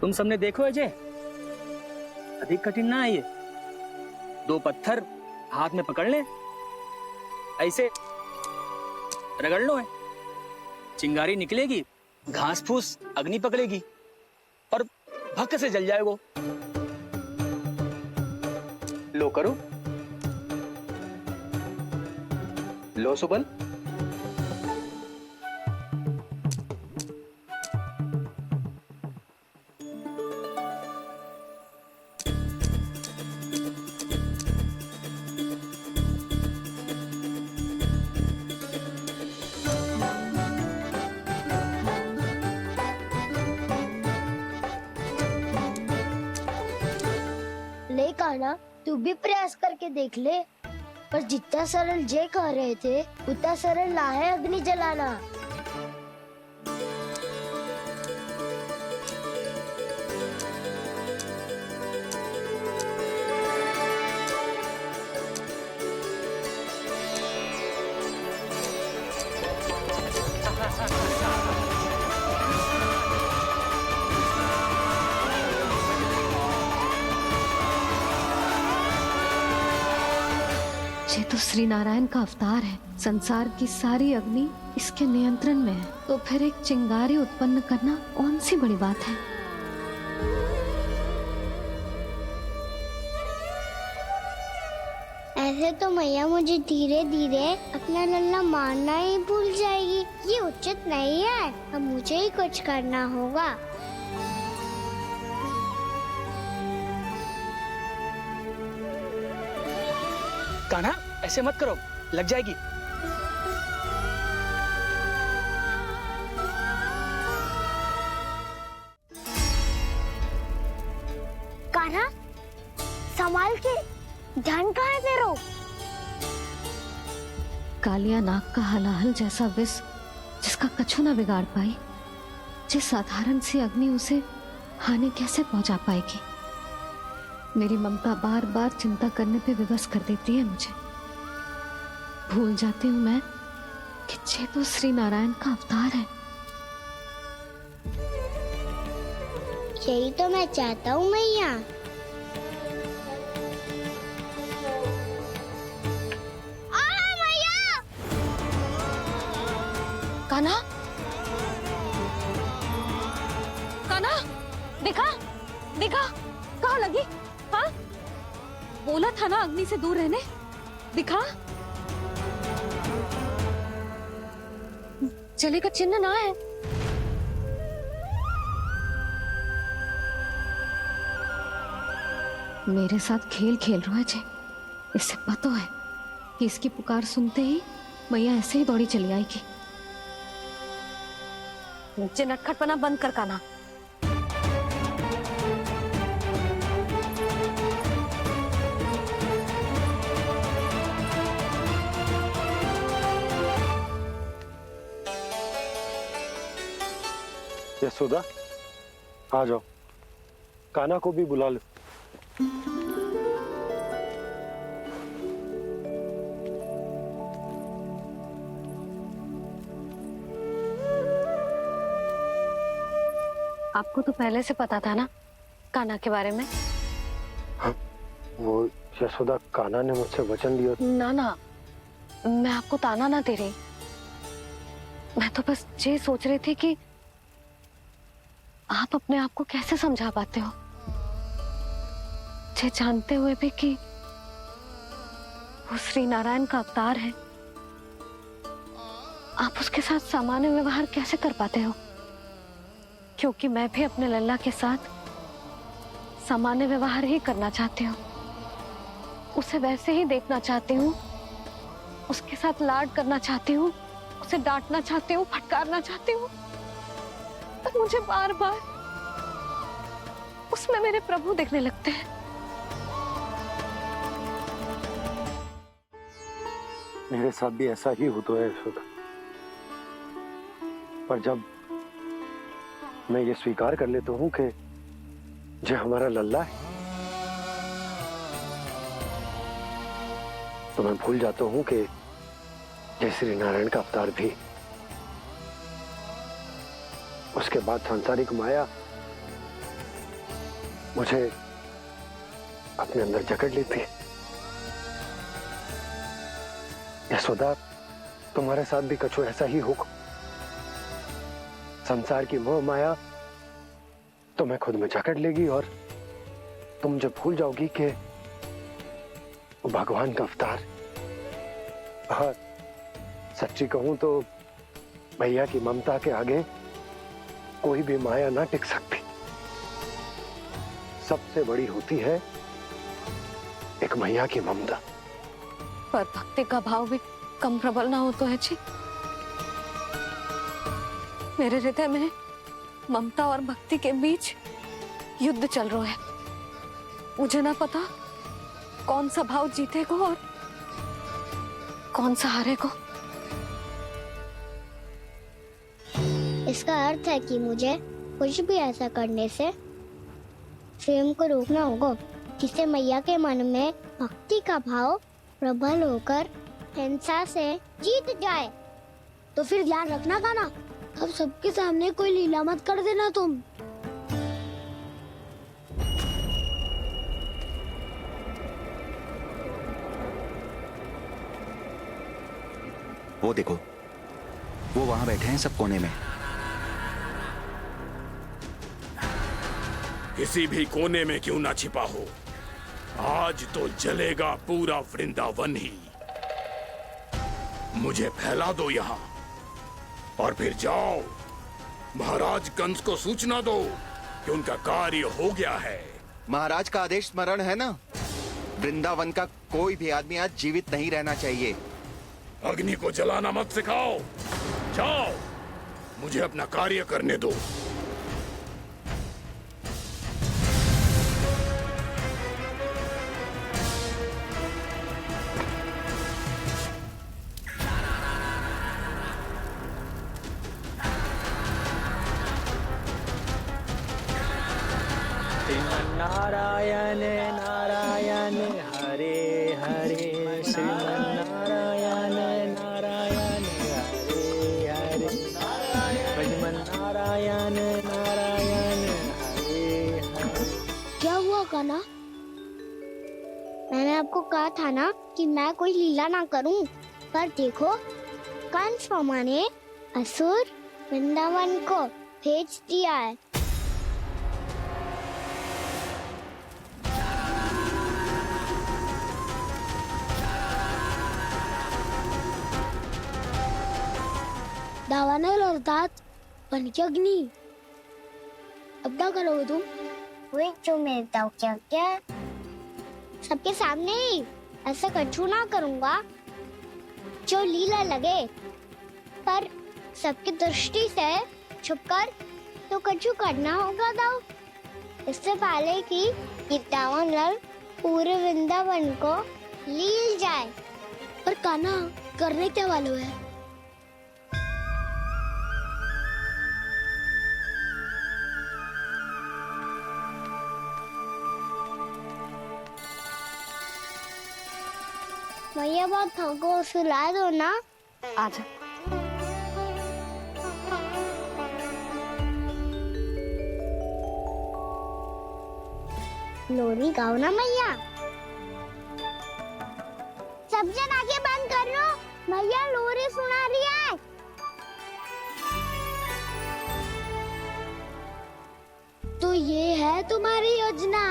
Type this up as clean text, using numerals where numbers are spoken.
तुम सबने देखो अजय, अधिक कठिन ना है ये। 2 पत्थर हाथ में पकड़ ले, ऐसे रगड़ लो है, चिंगारी निकलेगी, घास फूस अग्नि पकड़ेगी और भक्क से जल जाए वो। लो करो, लो सुबल। ले कान्हा, तू भी प्रयास करके देख ले। पर जितना सरल जय कह रहे थे उतना सरल ना है अग्नि जलाना। ये तो श्री नारायण का अवतार है। संसार की सारी अग्नि इसके नियंत्रण में है, तो फिर एक चिंगारी उत्पन्न करना कौन सी बड़ी बात है। ऐसे तो मैया मुझे धीरे धीरे अपना लल्ला मारना ही भूल जाएगी। ये उचित नहीं है, अब मुझे ही कुछ करना होगा। कान्हा ऐसे मत करो, लग जाएगी। कान्हा संभाल के, ध्यान कहाँ है तेरो? कालिया नाग का हलाहल जैसा विष जिसका कछु ना बिगाड़ पाई, जिस साधारण सी अग्नि उसे हानि कैसे पहुंचा पाएगी। मेरी ममता बार बार चिंता करने पे विवश कर देती है मुझे। भूल जाती हूँ मैं कि ये तो श्री नारायण का अवतार है। यही तो मैं चाहता हूँ मैया। मैया! कान्हा, कान्हा, देखा देखा, कहाँ लगी? हाँ, बोला था ना अग्नि से दूर रहने। दिखा, जले का चिन्ह ना है। मेरे साथ खेल खेल रहा है जे। इससे पता है कि इसकी पुकार सुनते ही मैया ऐसे ही दौड़ी चली आएगी। मुझे नटखटपना बंद कर कान्हा। यशोदा, आ जाओ, कान्हा को भी बुला लो। आपको तो पहले से पता था ना कान्हा के बारे में? हाँ, वो यशोदा, कान्हा ने मुझसे वचन लिया। ना ना, मैं आपको ताना ना दे रही। मैं तो बस ये सोच रही थी कि आप अपने आप को कैसे समझा पाते हो, ये जानते हुए भी कि वो श्री नारायण का अवतार है। आप उसके साथ सामान्य व्यवहार कैसे कर पाते हो? क्योंकि मैं भी अपने लल्ला के साथ सामान्य व्यवहार ही करना चाहती हूँ। उसे वैसे ही देखना चाहती हूँ, उसके साथ लाड करना चाहती हूँ, उसे डांटना चाहती हूँ, फटकारना चाहती हूँ। पर मुझे बार बार उसमें मेरे प्रभु दिखने लगते हैं। मेरे साथ भी ऐसा ही होता है यशोदा। पर जब मैं ये स्वीकार कर लेता हूँ कि जो हमारा लल्ला है, तो मैं भूल जाता हूँ कि जय श्री नारायण का अवतार भी। उसके बाद सांसारिक माया मुझे अपने अंदर जकड़ लेती है। यशोदा, तुम्हारे साथ भी कछु ऐसा ही होगा। संसार की मोह माया तुम्हें खुद में जकड़ लेगी और तुम जब भूल जाओगी कि वो भगवान का अवतार। और सच्ची कहूं तो भैया की ममता के आगे कोई भी माया ना टिक सकती। सबसे बड़ी होती है एक मैया की ममता। पर भक्ति का भाव भी कम प्रबल ना हो तो है जी। मेरे हृदय में ममता और भक्ति के बीच युद्ध चल रहा है। मुझे ना पता कौन सा भाव जीतेगा और कौन सा हारेगा। इसका अर्थ है कि मुझे कुछ भी ऐसा करने से स्वयं को रोकना होगा जिससे मैया के मन में भक्ति का भाव प्रबल होकर हिंसा से जीत जाए। तो फिर ध्यान रखना कान्हा, अब सबके सामने कोई लीला मत कर देना तुम। वो देखो, वो वहां बैठे हैं सब कोने में। किसी भी कोने में क्यों ना छिपा हो, आज तो जलेगा पूरा वृंदावन ही। मुझे फैला दो यहाँ और फिर जाओ महाराज कंस को सूचना दो कि उनका कार्य हो गया है। महाराज का आदेश स्मरण है ना, वृंदावन का कोई भी आदमी आज जीवित नहीं रहना चाहिए। अग्नि को जलाना मत सिखाओ, जाओ मुझे अपना कार्य करने दो। नारायण नारायण हरे हरे, श्रीमन्नारायण नारायण हरे हरे, भजमन नारायण नारायण हरे हरे। क्या हुआ कान्हा? मैंने आपको कहा था ना कि मैं कोई लीला ना करूं, पर देखो कंस मामा ने असुर वृंदावन को भेज दिया है। दावानल और दांत बन के अग्नि। अब क्या करोगे तुम? वे जो मेरे दाव क्या सबके सामने ही ऐसा कछु ना करूंगा जो लीला लगे, पर सबकी दृष्टि से छुपकर तो कछु करना होगा दाव। इससे पहले कि ये दावानल पूरे वृंदावन को लील जाए। पर कान्हा करने क्या वालों है? भैया बहुत थको, सुला दो ना। आजा। लोरी गाओ ना मैया। सब जन आगे बंद कर लो, मैया लोरी सुना रही है। तो ये है तुम्हारी योजना।